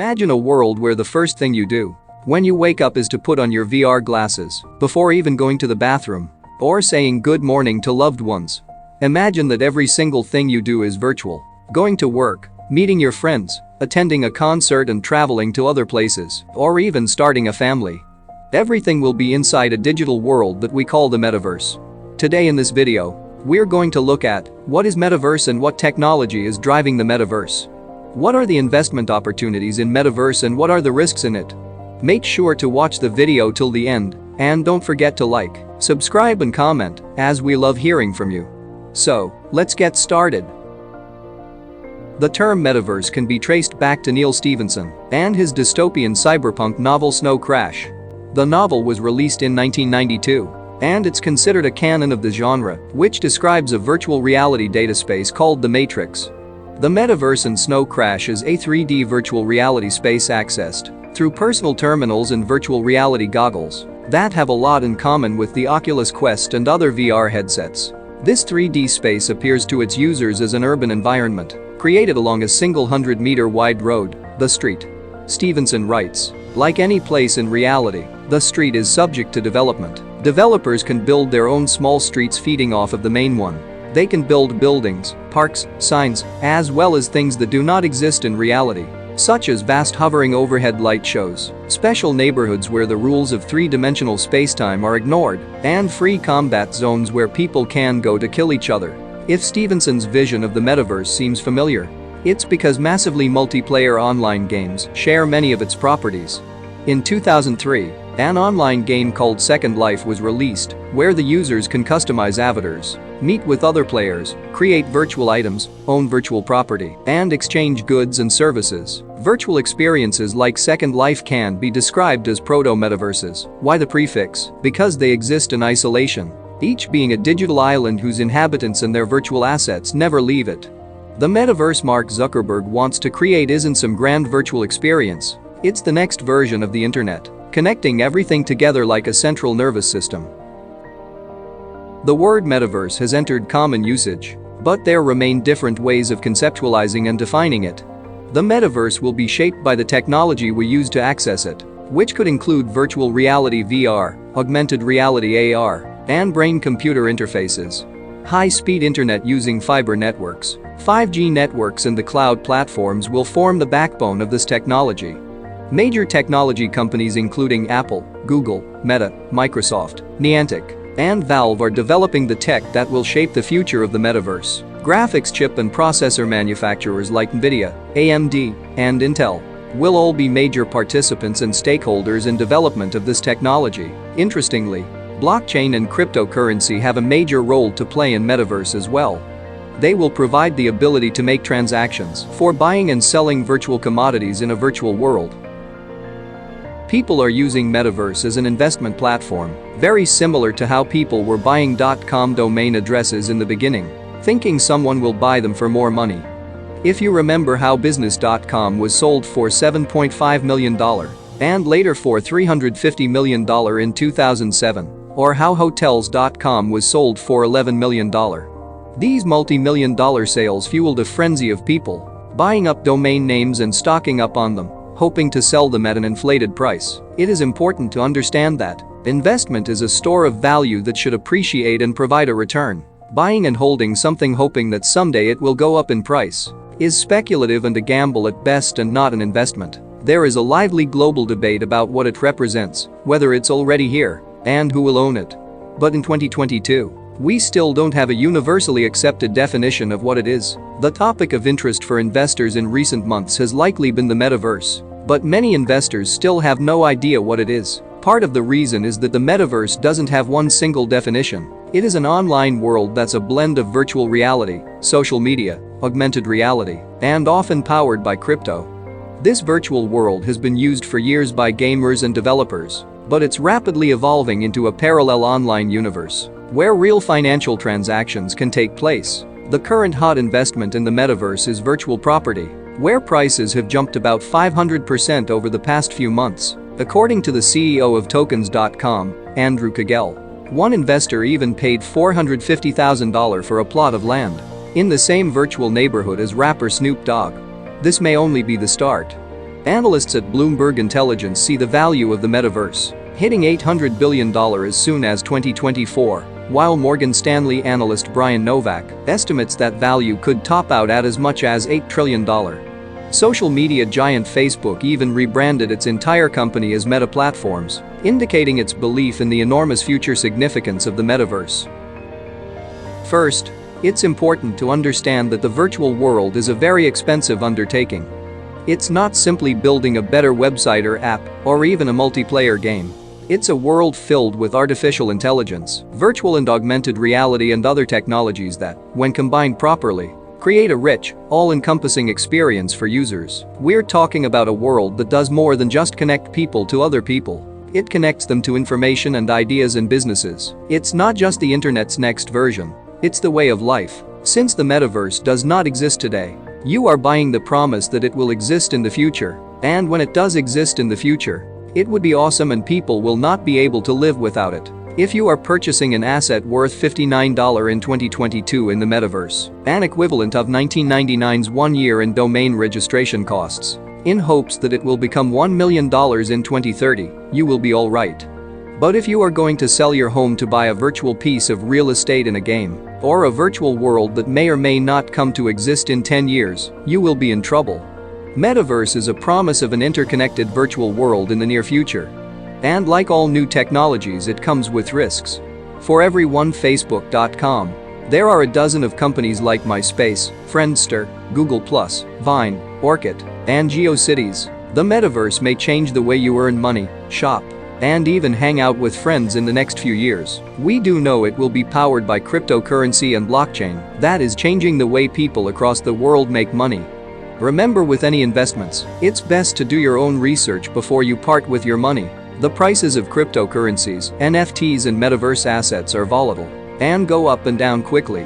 Imagine a world where the first thing you do when you wake up is to put on your VR glasses before even going to the bathroom or saying good morning to loved ones. Imagine that every single thing you do is virtual. Going to work, meeting your friends, attending a concert and traveling to other places, or even starting a family. Everything will be inside a digital world that we call the metaverse. Today in this video, we're going to look at what is metaverse and what technology is driving the metaverse. What are the investment opportunities in metaverse and what are the risks in it? Make sure to watch the video till the end and don't forget to like, subscribe and comment as we love hearing from you. So, let's get started. The term metaverse can be traced back to Neal Stephenson and his dystopian cyberpunk novel Snow Crash. The novel was released in 1992, and it's considered a canon of the genre, which describes a virtual reality data space called the Matrix. The metaverse in Snow Crash is a 3D virtual reality space accessed through personal terminals and virtual reality goggles that have a lot in common with the Oculus Quest and other VR headsets. This 3D space appears to its users as an urban environment created along a single 100-meter wide road, the street. Stevenson writes, like any place in reality, the street is subject to development. Developers can build their own small streets feeding off of the main one. They can build buildings, parks, signs, as well as things that do not exist in reality, such as vast hovering overhead light shows, special neighborhoods where the rules of three-dimensional spacetime are ignored, and free combat zones where people can go to kill each other. If Stevenson's vision of the metaverse seems familiar, it's because massively multiplayer online games share many of its properties. In 2003, an online game called Second Life was released, where the users can customize avatars, meet with other players, create virtual items, own virtual property, and exchange goods and services. Virtual experiences like Second Life can be described as proto-metaverses. Why the prefix? Because they exist in isolation, each being a digital island whose inhabitants and their virtual assets never leave it. The metaverse Mark Zuckerberg wants to create isn't some grand virtual experience, it's the next version of the internet, connecting everything together like a central nervous system. The word metaverse has entered common usage, but there remain different ways of conceptualizing and defining it. The metaverse will be shaped by the technology we use to access it, which could include virtual reality VR, augmented reality AR, and brain-computer interfaces. High-speed internet using fiber networks, 5G networks and the cloud platforms will form the backbone of this technology. Major technology companies including Apple, Google, Meta, Microsoft, Niantic, and Valve are developing the tech that will shape the future of the metaverse. Graphics chip and processor manufacturers like Nvidia, AMD, and Intel will all be major participants and stakeholders in development of this technology. Interestingly, blockchain and cryptocurrency have a major role to play in metaverse as well. They will provide the ability to make transactions for buying and selling virtual commodities in a virtual world. People are using metaverse as an investment platform, very similar to how people were buying .com domain addresses in the beginning, thinking someone will buy them for more money. If you remember how business.com was sold for $7.5 million and later for $350 million in 2007, or how hotels.com was sold for $11 million. These multi-million dollar sales fueled a frenzy of people buying up domain names and stocking up on them, hoping to sell them at an inflated price. It is important to understand that investment is a store of value that should appreciate and provide a return. Buying and holding something hoping that someday it will go up in price is speculative and a gamble at best and not an investment. There is a lively global debate about what it represents, whether it's already here, and who will own it. But in 2022, we still don't have a universally accepted definition of what it is. The topic of interest for investors in recent months has likely been the metaverse, but many investors still have no idea what it is. Part of the reason is that the metaverse doesn't have one single definition. It is an online world that's a blend of virtual reality, social media, augmented reality, and often powered by crypto. This virtual world has been used for years by gamers and developers, but it's rapidly evolving into a parallel online universe where real financial transactions can take place. The current hot investment in the metaverse is virtual property, where prices have jumped about 500% over the past few months, according to the CEO of Tokens.com, Andrew Kagel. One investor even paid $450,000 for a plot of land in the same virtual neighborhood as rapper Snoop Dogg. This may only be the start. Analysts at Bloomberg Intelligence see the value of the metaverse hitting $800 billion as soon as 2024, while Morgan Stanley analyst Brian Novak estimates that value could top out at as much as $8 trillion. Social media giant Facebook even rebranded its entire company as Meta Platforms, indicating its belief in the enormous future significance of the metaverse. First, it's important to understand that the virtual world is a very expensive undertaking. It's not simply building a better website or app, or even a multiplayer game. It's a world filled with artificial intelligence, virtual and augmented reality and other technologies that, when combined properly, create a rich, all-encompassing experience for users. We're talking about a world that does more than just connect people to other people. It connects them to information and ideas and businesses. It's not just the internet's next version. It's the way of life. Since the metaverse does not exist today, you are buying the promise that it will exist in the future. And when it does exist in the future, it would be awesome and people will not be able to live without it. If you are purchasing an asset worth $59 in 2022 in the metaverse, an equivalent of 1999's 1 year in domain registration costs, in hopes that it will become $1 million in 2030, you will be alright. But if you are going to sell your home to buy a virtual piece of real estate in a game, or a virtual world that may or may not come to exist in 10 years, you will be in trouble. Metaverse is a promise of an interconnected virtual world in the near future. And like all new technologies, it comes with risks. For every one Facebook.com, there are a dozen of companies like MySpace, Friendster, Google+, Vine, Orkut, and GeoCities. The metaverse may change the way you earn money, shop, and even hang out with friends in the next few years. We do know it will be powered by cryptocurrency and blockchain that is changing the way people across the world make money. Remember, with any investments, it's best to do your own research before you part with your money. The prices of cryptocurrencies, NFTs and metaverse assets are volatile and go up and down quickly.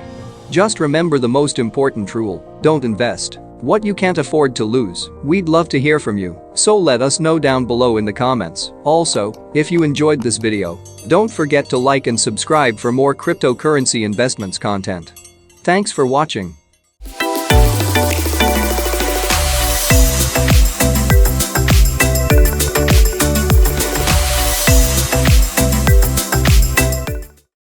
Just remember the most important rule: don't invest what you can't afford to lose. We'd love to hear from you, so let us know down below in the comments. Also, if you enjoyed this video, don't forget to like and subscribe for more cryptocurrency investments content. Thanks for watching.